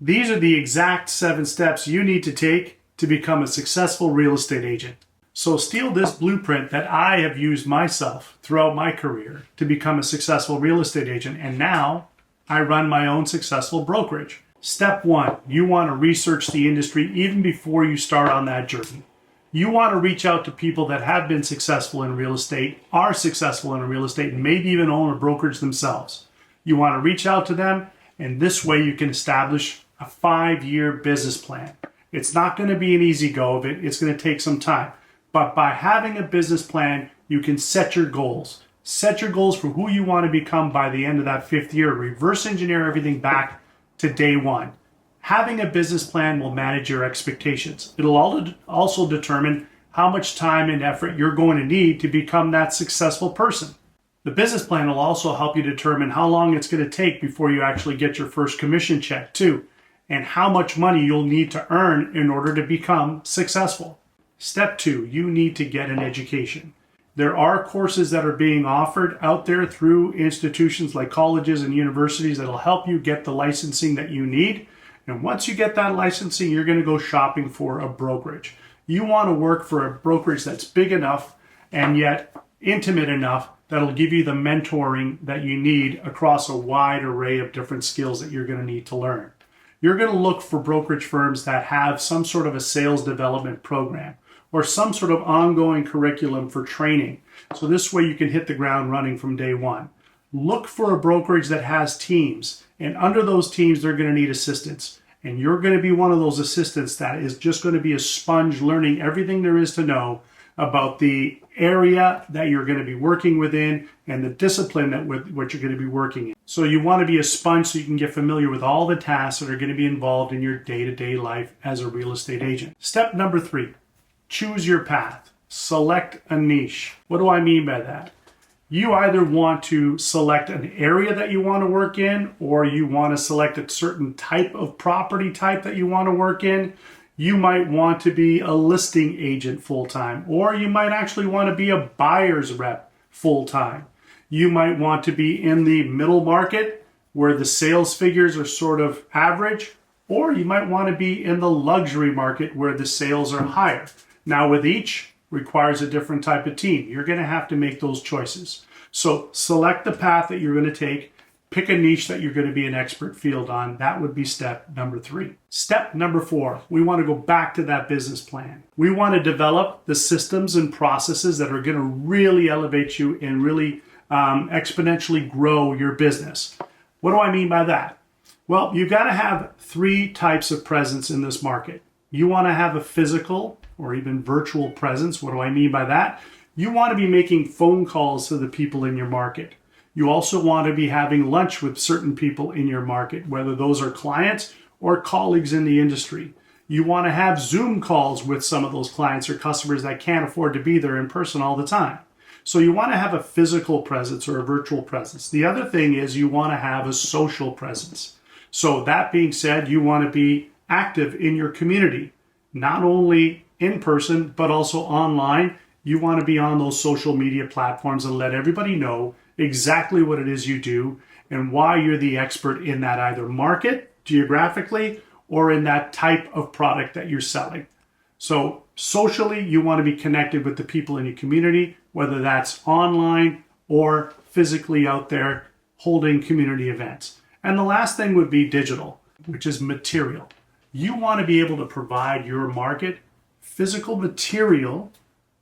These are the exact 7 steps you need to take to become a successful real estate agent. So steal this blueprint that I have used myself throughout my career to become a successful real estate agent, and now I run my own successful brokerage. Step 1, you want to research the industry even before you start on that journey. You want to reach out to people that have been successful in real estate, are successful in real estate, and maybe even own a brokerage themselves. You want to reach out to them, and this way you can establish a 5-year business plan. It's not going to be an easy go of it. It's going to take some time. But by having a business plan, you can set your goals. Set your goals for who you want to become by the end of that 5th year. Reverse engineer everything back to day 1. Having a business plan will manage your expectations. It'll also determine how much time and effort you're going to need to become that successful person. The business plan will also help you determine how long it's going to take before you actually get your first commission check too, and how much money you'll need to earn in order to become successful. Step 2, you need to get an education. There are courses that are being offered out there through institutions like colleges and universities that'll help you get the licensing that you need. And once you get that licensing, you're going to go shopping for a brokerage. You want to work for a brokerage that's big enough and yet intimate enough that'll give you the mentoring that you need across a wide array of different skills that you're going to need to learn. You're going to look for brokerage firms that have some sort of a sales development program or some sort of ongoing curriculum for training. So this way you can hit the ground running from day 1. Look for a brokerage that has teams, and under those teams they're going to need assistants. And you're going to be one of those assistants that is just going to be a sponge learning everything there is to know about the area that you're going to be working within and the discipline that what you're going to be working in. So you want to be a sponge so you can get familiar with all the tasks that are going to be involved in your day-to-day life as a real estate agent. Step number 3, choose your path. Select a niche. What do I mean by that? You either want to select an area that you want to work in, or you want to select a certain type of property type that you want to work in. You might want to be a listing agent full-time, or you might actually want to be a buyer's rep full-time. You might want to be in the middle market where the sales figures are sort of average, or you might want to be in the luxury market where the sales are higher. Now with each requires a different type of team. You're going to have to make those choices. So select the path that you're going to take. Pick a niche that you're going to be an expert field on. That would be step number 3. Step number 4, we want to go back to that business plan. We want to develop the systems and processes that are going to really elevate you and really exponentially grow your business. What do I mean by that? Well, you've got to have 3 types of presence in this market. You want to have a physical or even virtual presence. What do I mean by that? You want to be making phone calls to the people in your market. You also want to be having lunch with certain people in your market, whether those are clients or colleagues in the industry. You want to have Zoom calls with some of those clients or customers that can't afford to be there in person all the time. So you want to have a physical presence or a virtual presence. The other thing is you want to have a social presence. So that being said, you want to be active in your community, not only in person, but also online. You want to be on those social media platforms and let everybody know exactly what it is you do and why you're the expert in that either market geographically or in that type of product that you're selling. So socially, you want to be connected with the people in your community, whether that's online or physically out there holding community events. And the last thing would be digital, which is material. You want to be able to provide your market physical material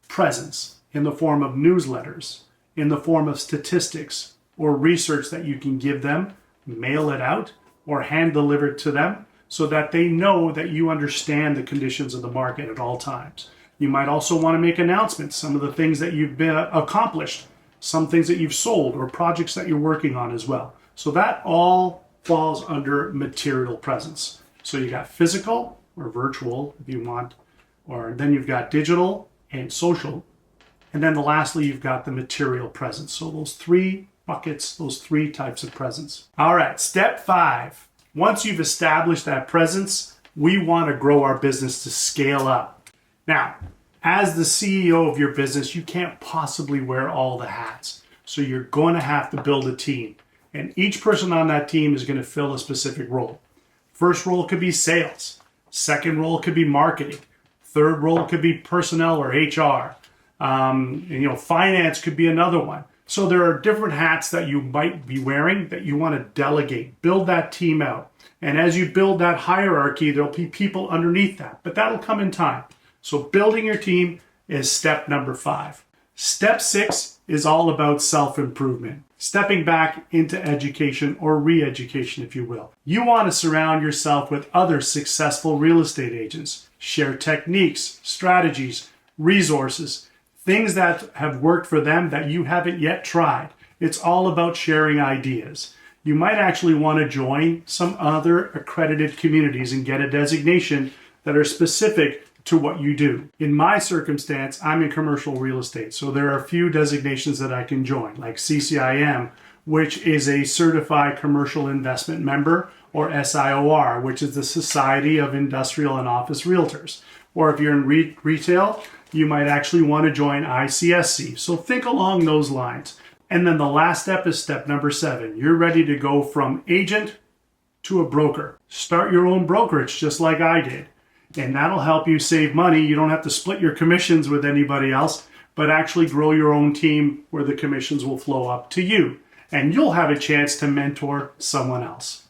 presence in the form of newsletters, in the form of statistics or research that you can give them, mail it out, or hand deliver it to them so that they know that you understand the conditions of the market at all times. You might also want to make announcements, some of the things that you've been accomplished, some things that you've sold, or projects that you're working on as well. So that all falls under material presence. So you got physical or virtual if you want, or then you've got digital and social. And then lastly, you've got the material presence. So those 3 buckets, those 3 types of presence. All right, step 5. Once you've established that presence, we want to grow our business to scale up. Now, as the CEO of your business, you can't possibly wear all the hats. So you're going to have to build a team. And each person on that team is going to fill a specific role. First role could be sales. Second role could be marketing. Third role could be personnel or HR. Finance could be another one. So there are different hats that you might be wearing that you want to delegate. Build that team out. And as you build that hierarchy, there'll be people underneath that, but that'll come in time. So building your team is step number 5. Step 6 is all about self-improvement. Stepping back into education or re-education, if you will. You want to surround yourself with other successful real estate agents. Share techniques, strategies, resources, things that have worked for them that you haven't yet tried. It's all about sharing ideas. You might actually want to join some other accredited communities and get a designation that are specific to what you do. In my circumstance, I'm in commercial real estate, so there are a few designations that I can join, like CCIM, which is a Certified Commercial Investment Member, or SIOR, which is the Society of Industrial and Office Realtors. Or if you're in retail, you might actually want to join ICSC. So think along those lines. And then the last step is step number 7. You're ready to go from agent to a broker. Start your own brokerage just like I did. And that'll help you save money. You don't have to split your commissions with anybody else, but actually grow your own team where the commissions will flow up to you. And you'll have a chance to mentor someone else.